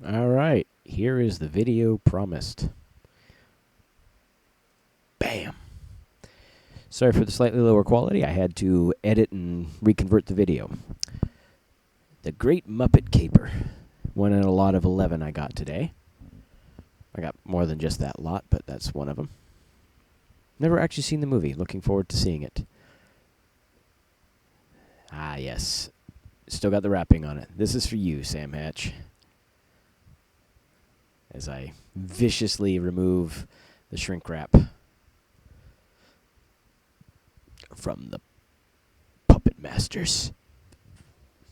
All right, here is the video promised. Bam! Sorry for the slightly lower quality. I had to edit and reconvert the video. The Great Muppet Caper. One in a lot of 11 I got today. I got more than just that lot, but that's one of them. Never actually seen the movie. Looking forward to seeing it. Ah, yes. Still got the wrapping on it. This is for you, Sam Hatch. As I viciously remove the shrink wrap from the Puppet Masters.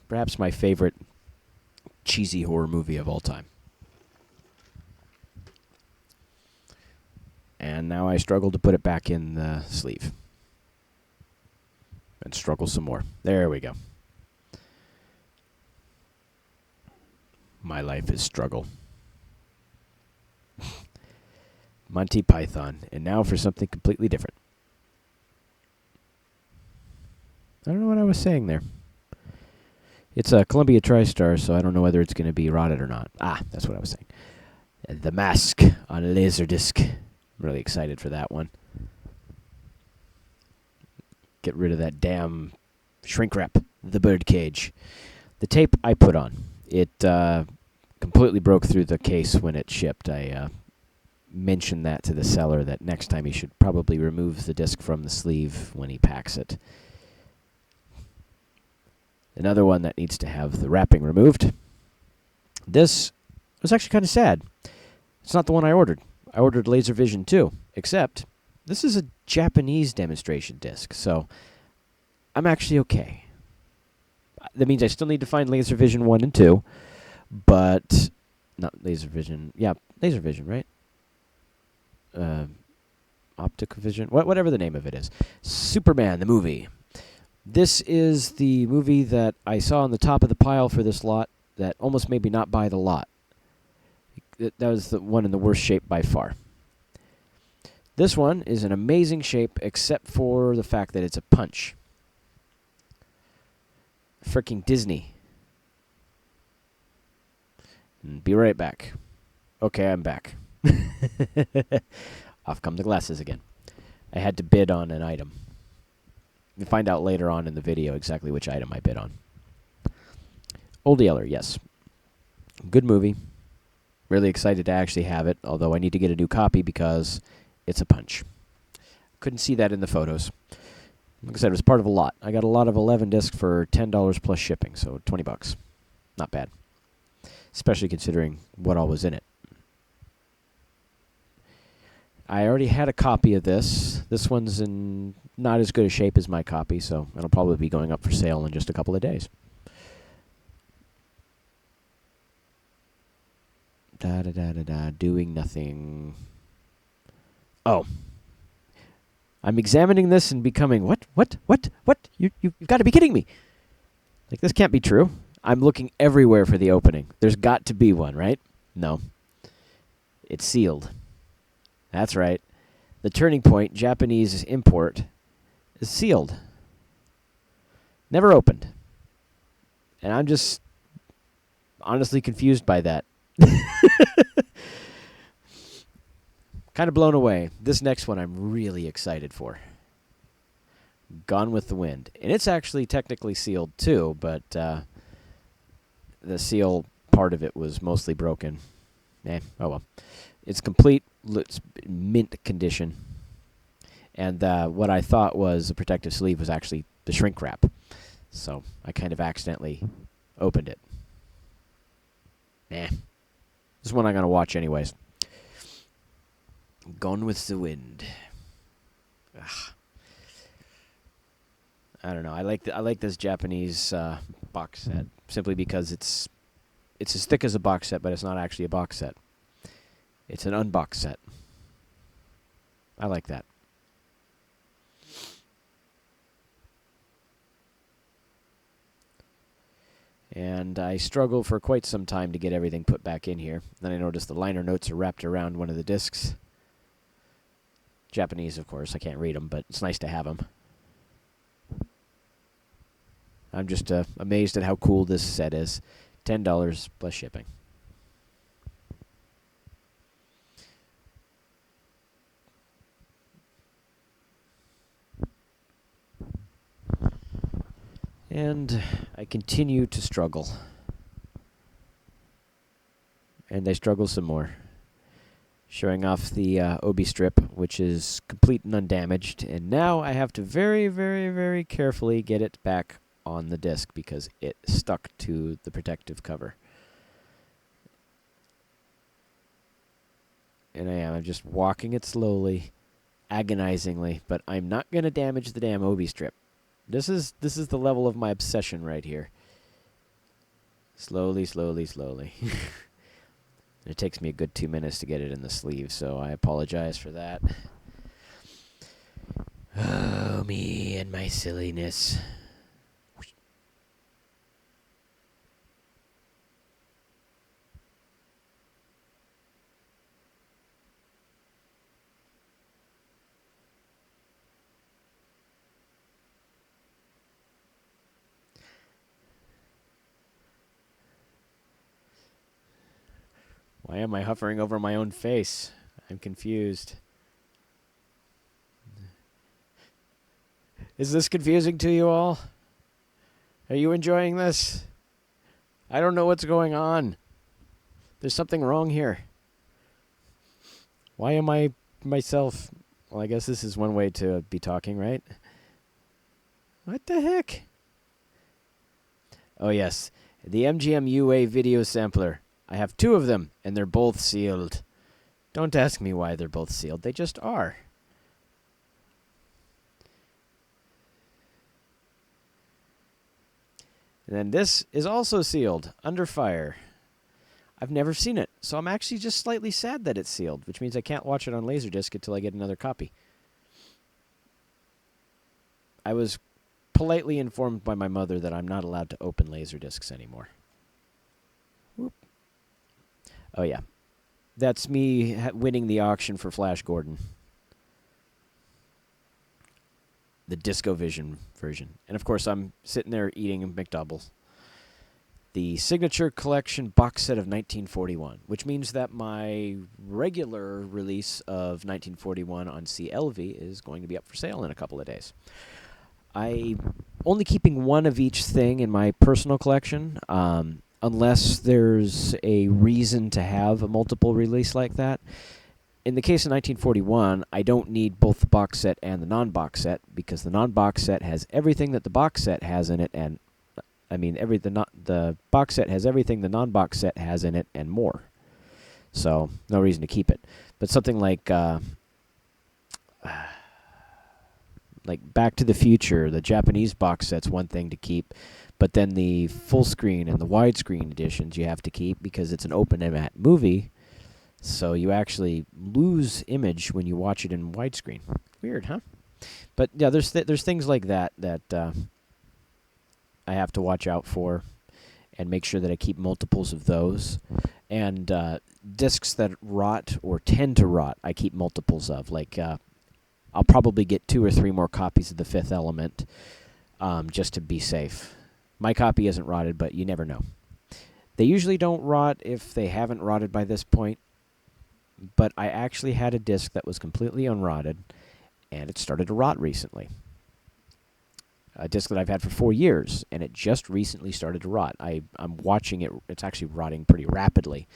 Perhaps my favorite cheesy horror movie of all time. And now I struggle to put it back in the sleeve. And struggle some more. There we go. My life is struggle. Monty Python. And now for something completely different. I don't know what I was saying there. It's a Columbia TriStar, so I don't know whether it's going to be rotted or not. Ah, that's what I was saying. The Mask on Laserdisc. I'm really excited for that one. Get rid of that damn shrink wrap. The birdcage. The tape I put on. It completely broke through the case when it shipped. I mentioned that to the seller that next time he should probably remove the disc from the sleeve when he packs it. Another one that needs to have the wrapping removed. This was actually kind of sad. It's not the one I ordered. I ordered LaserVision 2, except this is a Japanese demonstration disc, so I'm actually okay. That means I still need to find LaserVision 1 and 2, but not LaserVision. Yeah, LaserVision, right? Optic Vision, whatever the name of it is. Superman, the movie. This is the movie that I saw on the top of the pile for this lot that almost made me not buy the lot. That was the one in the worst shape by far. This one is an amazing shape except for the fact that it's a punch. Freaking Disney. Be right back. Okay, I'm back. Off come the glasses again. I had to bid on an item. You find out later on in the video exactly which item I bid on. Old Yeller, yes. Good movie. Really excited to actually have it, although I need to get a new copy because it's a punch. Couldn't see that in the photos. Like I said, it was part of a lot. I got a lot of 11 discs for $10 plus shipping, so $20. Not bad. Especially considering what all was in it. I already had a copy of this. This one's in not as good a shape as my copy, so it'll probably be going up for sale in just a couple of days. Doing nothing. Oh. I'm examining this and becoming, what? You've got to be kidding me. Like, this can't be true. I'm looking everywhere for the opening. There's got to be one, right? No. It's sealed. That's right. The Turning Point Japanese import is sealed. Never opened. And I'm just honestly confused by that. Kind of blown away. This next one I'm really excited for. Gone with the Wind. And it's actually technically sealed too, but the seal part of it was mostly broken. Oh well. It's complete. It's mint condition. And what I thought was a protective sleeve was actually the shrink wrap. So I kind of accidentally opened it. This is one I'm going to watch anyways. Gone with the Wind. Ugh. I don't know. I like this Japanese box set simply because it's as thick as a box set, but it's not actually a box set. It's an unboxed set. I like that. And I struggled for quite some time to get everything put back in here. Then I noticed the liner notes are wrapped around one of the discs. Japanese, of course. I can't read them, but it's nice to have them. I'm just amazed at how cool this set is. $10 plus shipping. And I continue to struggle. And I struggle some more. Showing off the Obi strip, which is complete and undamaged. And now I have to very, very, very carefully get it back on the disc because it stuck to the protective cover. And I'm just walking it slowly, agonizingly, but I'm not going to damage the damn Obi strip. This is the level of my obsession right here. Slowly, slowly, slowly. It takes me a good 2 minutes to get it in the sleeve, so I apologize for that. Oh, me and my silliness. Why am I hovering over my own face? I'm confused. Is this confusing to you all? Are you enjoying this? I don't know what's going on. There's something wrong here. Why am I myself? Well, I guess this is one way to be talking, right? What the heck? Oh, yes. The MGM UA video sampler. I have 2 of them, and they're both sealed. Don't ask me why they're both sealed. They just are. And then this is also sealed, under fire. I've never seen it, so I'm actually just slightly sad that it's sealed, which means I can't watch it on Laserdisc until I get another copy. I was politely informed by my mother that I'm not allowed to open Laserdiscs anymore. Whoop. Oh, yeah. That's me winning the auction for Flash Gordon. The DiscoVision version. And, of course, I'm sitting there eating a McDouble. The Signature Collection box set of 1941, which means that my regular release of 1941 on CLV is going to be up for sale in a couple of days. I'm only keeping one of each thing in my personal collection, unless there's a reason to have a multiple release like that. In the case of 1941, I don't need both the box set and the non-box set because the non-box set has everything that the box set has in it, and I mean the box set has everything the non-box set has in it and more. So no reason to keep it. But something like Back to the Future, the Japanese box set's one thing to keep, but then the full screen and the widescreen editions you have to keep because it's an open-format movie, so you actually lose image when you watch it in widescreen. Weird, huh? But yeah, there's things like that I have to watch out for and make sure that I keep multiples of those. And discs that rot or tend to rot, I keep multiples of. Like, I'll probably get 2 or 3 more copies of The Fifth Element just to be safe. My copy isn't rotted, but you never know. They usually don't rot if they haven't rotted by this point, but I actually had a disc that was completely unrotted, and it started to rot recently. A disc that I've had for 4 years, and it just recently started to rot. I'm watching it. It's actually rotting pretty rapidly.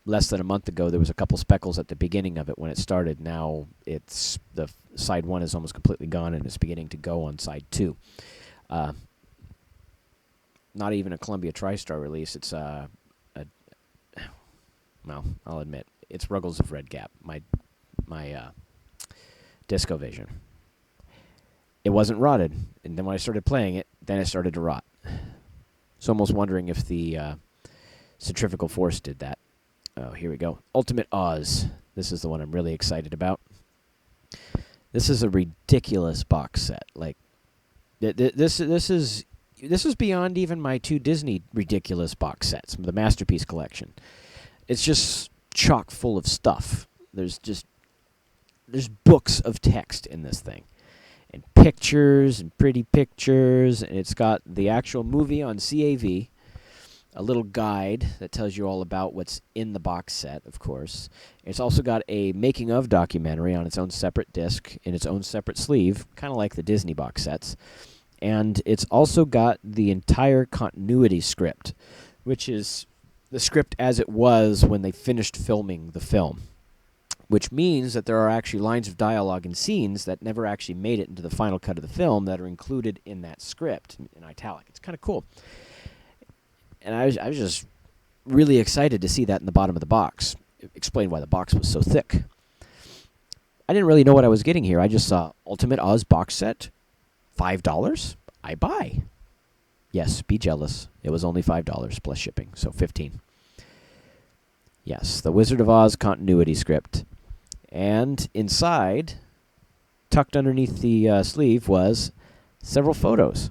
Less than a month ago, there was a couple speckles at the beginning of it when it started. Now, the side 1 is almost completely gone, and it's beginning to go on side 2. Not even a Columbia TriStar release. It's well, I'll admit, it's Ruggles of Red Gap, my DiscoVision. It wasn't rotted, and then when I started playing it, then it started to rot. So almost wondering if the centrifugal force did that. Oh, here we go. Ultimate Oz. This is the one I'm really excited about. This is a ridiculous box set. Like, this is beyond even my 2 Disney ridiculous box sets, the Masterpiece Collection. It's just chock full of stuff. There's books of text in this thing. And pictures and pretty pictures. And it's got the actual movie on CAV. A little guide that tells you all about what's in the box set, of course. It's also got a making-of documentary on its own separate disc, in its own separate sleeve, kind of like the Disney box sets. And it's also got the entire continuity script, which is the script as it was when they finished filming the film, which means that there are actually lines of dialogue and scenes that never actually made it into the final cut of the film that are included in that script in italic. It's kind of cool. And I was just really excited to see that in the bottom of the box. It explained why the box was so thick. I didn't really know what I was getting here. I just saw Ultimate Oz box set, $5. I buy. Yes, be jealous. It was only $5 plus shipping, so $15. Yes, the Wizard of Oz continuity script. And inside, tucked underneath the sleeve, was several photos.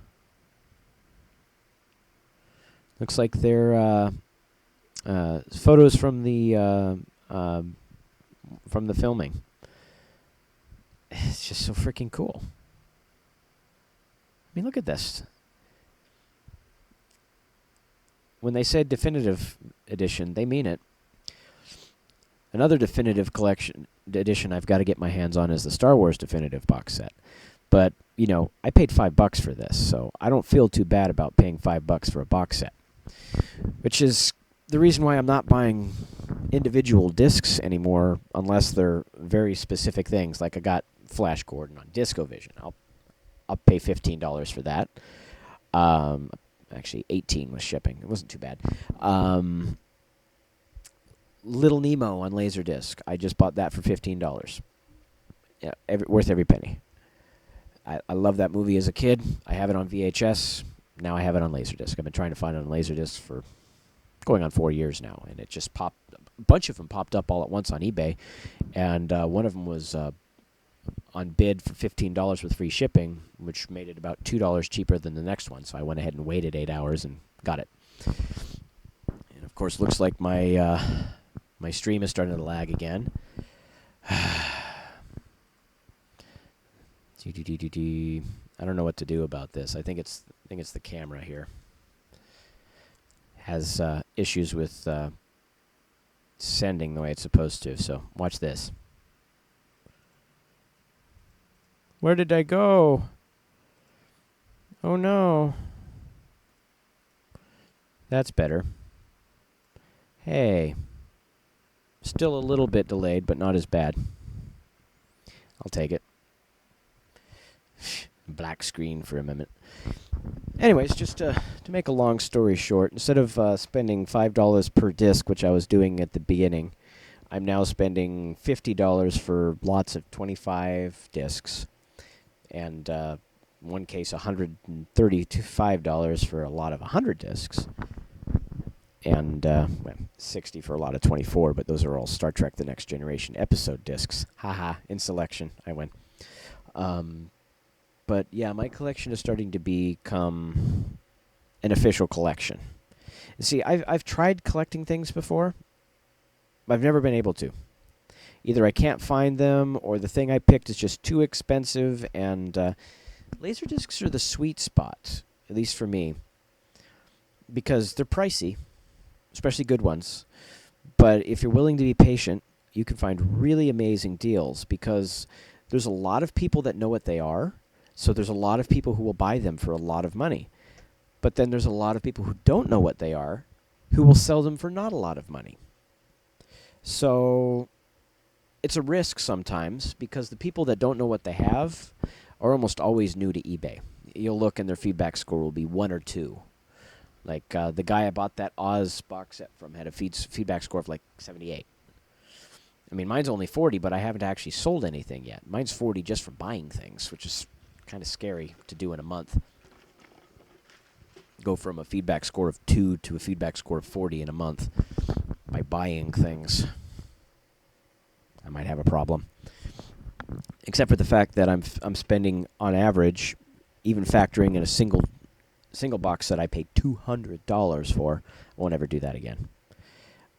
Looks like they're photos from the filming. It's just so freaking cool. I mean, look at this. When they said definitive edition, they mean it. Another definitive collection edition I've got to get my hands on is the Star Wars definitive box set. But, you know, I paid $5 for this, so I don't feel too bad about paying $5 for a box set. Which is the reason why I'm not buying individual discs anymore unless they're very specific things. Like I got Flash Gordon on DiscoVision. I'll pay $15 for that. Actually, $18 with shipping. It wasn't too bad. Little Nemo on Laserdisc. I just bought that for $15. Yeah, worth every penny. I love that movie as a kid. I have it on VHS. Now I have it on Laserdisc. I've been trying to find it on Laserdisc for going on 4 years now, and it just popped. A bunch of them popped up all at once on eBay, and one of them was on bid for $15 with free shipping, which made it about $2 cheaper than the next one. So I went ahead and waited 8 hours and got it. And of course, looks like my my stream is starting to lag again. I don't know what to do about this. I think it's the camera here. Has issues with sending the way it's supposed to. So watch this. Where did I go? Oh no. That's better. Hey. Still a little bit delayed, but not as bad. I'll take it. Black screen for a minute. Anyways, just to make a long story short, instead of spending $5 per disc, which I was doing at the beginning, I'm now spending $50 for lots of 25 discs. And in one case, $135 for a lot of 100 discs. And $60 for a lot of 24, but those are all Star Trek The Next Generation episode discs. Haha, in selection, I win. But yeah, my collection is starting to become an official collection. See, I've tried collecting things before, but I've never been able to. Either I can't find them, or the thing I picked is just too expensive, and Laserdiscs are the sweet spot, at least for me, because they're pricey, especially good ones. But if you're willing to be patient, you can find really amazing deals, because there's a lot of people that know what they are, so there's a lot of people who will buy them for a lot of money. But then there's a lot of people who don't know what they are, who will sell them for not a lot of money. So it's a risk sometimes, because the people that don't know what they have are almost always new to eBay. You'll look and their feedback score will be 1 or 2. Like the guy I bought that Oz box set from had a feedback score of like 78. I mean, mine's only 40, but I haven't actually sold anything yet. Mine's 40 just for buying things, which is kind of scary to do in a month. Go from a feedback score of 2 to a feedback score of 40 in a month by buying things. I might have a problem. Except for the fact that I'm spending, on average, even factoring in a single box set I paid $200 for. I won't ever do that again.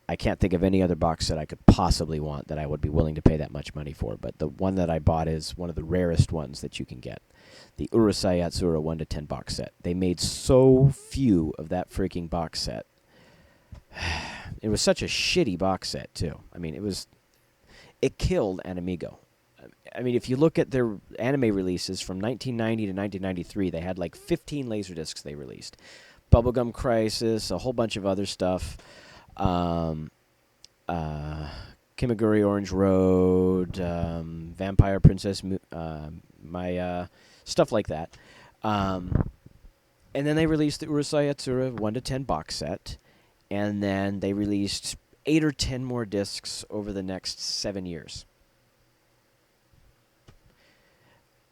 I can't think of any other box set I could possibly want that I would be willing to pay that much money for. But the one that I bought is one of the rarest ones that you can get. The Urusei Yatsura 1 to 10 box set. They made so few of that freaking box set. It was such a shitty box set, too. I mean, it killed an Amigo. I mean, if you look at their anime releases from 1990 to 1993, they had like 15 Laserdiscs they released. Bubblegum Crisis, a whole bunch of other stuff. Um, Kimaguri Orange Road, Vampire Princess, stuff like that. And then they released the Urusei Yatsura 1 to 10 box set. And then they released 8 or 10 more discs over the next 7 years.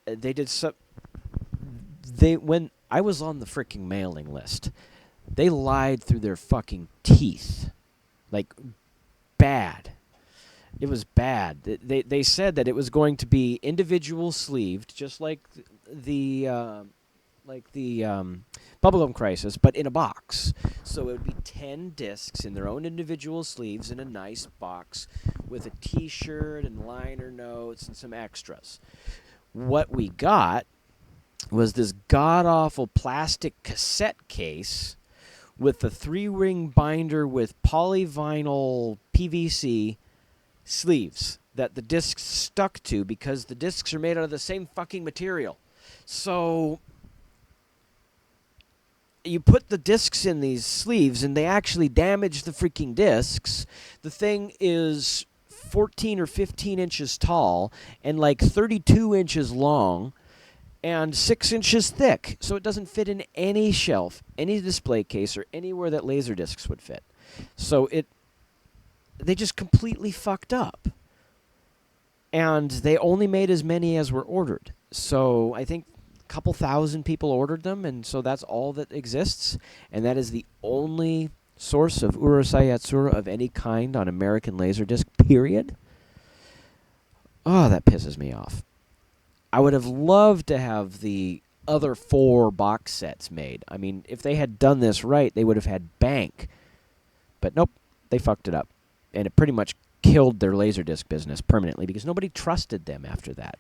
They did so. When I was on the freaking mailing list, they lied through their fucking teeth, like bad. It was bad. They said that it was going to be individual sleeved, just like the Bubblegum Crisis, but in a box. So it would be 10 discs in their own individual sleeves in a nice box with a T-shirt and liner notes and some extras. What we got was this god-awful plastic cassette case with the 3-ring binder with polyvinyl PVC sleeves that the discs stuck to because the discs are made out of the same fucking material. So you put the discs in these sleeves and they actually damage the freaking discs. The thing is 14 or 15 inches tall and like 32 inches long and 6 inches thick. So it doesn't fit in any shelf, any display case, or anywhere that Laserdiscs would fit. So they just completely fucked up. And they only made as many as were ordered. So I think a couple thousand people ordered them, and so that's all that exists. And that is the only source of Urusei Yatsura of any kind on American Laserdisc, period. Oh, that pisses me off. I would have loved to have the other 4 box sets made. I mean, if they had done this right, they would have had bank. But nope, they fucked it up. And it pretty much killed their Laserdisc business permanently because nobody trusted them after that.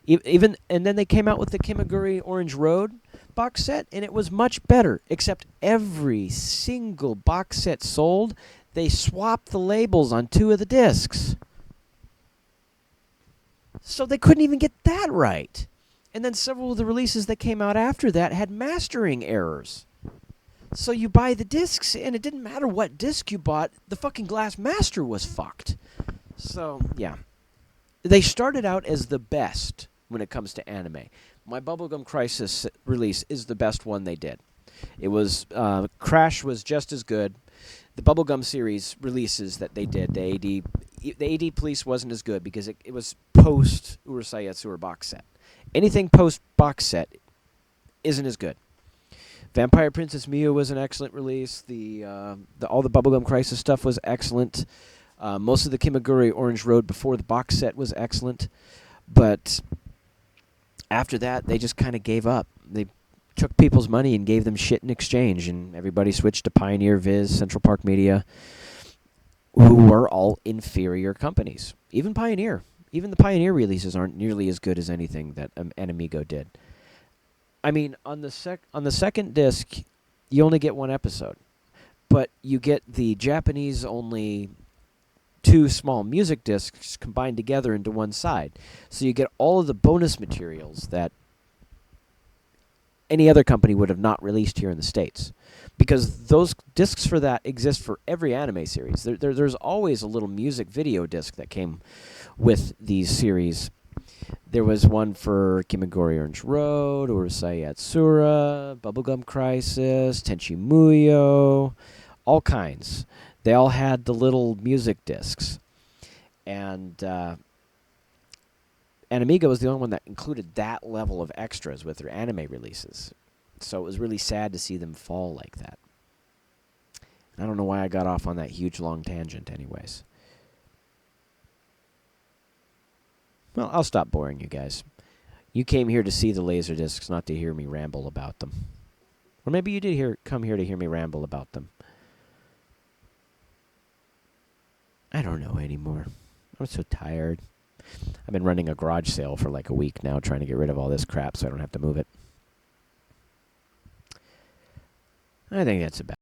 And then they came out with the Kimaguri Orange Road box set, and it was much better, except every single box set sold, they swapped the labels on 2 of the discs. So they couldn't even get that right. And then several of the releases that came out after that had mastering errors. So you buy the discs, and it didn't matter what disc you bought, the fucking glass master was fucked. So, yeah. They started out as the best when it comes to anime. My Bubblegum Crisis release is the best one they did. It was, Crash was just as good. The Bubblegum series releases that they did, the AD Police wasn't as good because it was post Urusei Yatsura box set. Anything post box set isn't as good. Vampire Princess Miyu was an excellent release. All the Bubblegum Crisis stuff was excellent. Most of the Kimaguri Orange Road before the box set was excellent. But after that, they just kind of gave up. They took people's money and gave them shit in exchange, and everybody switched to Pioneer Viz, Central Park Media, who were all inferior companies. Even Pioneer. Even the Pioneer releases aren't nearly as good as anything that Animigo did. I mean, on the second disc, you only get 1 episode, but you get the Japanese-only 2 small music discs combined together into one side. So you get all of the bonus materials that any other company would have not released here in the States. Because those discs for that exist for every anime series. There's always a little music video disc that came with these series. There was one for Kimaguri Orange Road, Urusei Yatsura, Bubblegum Crisis, Tenchi Muyo, all kinds. They all had the little music discs. And Animigo was the only one that included that level of extras with their anime releases. So it was really sad to see them fall like that. I don't know why I got off on that huge long tangent anyways. Well, I'll stop boring you guys. You came here to see the Laserdiscs, not to hear me ramble about them. Or maybe you did come here to hear me ramble about them. I don't know anymore. I'm so tired. I've been running a garage sale for like a week now, trying to get rid of all this crap so I don't have to move it. I think that's about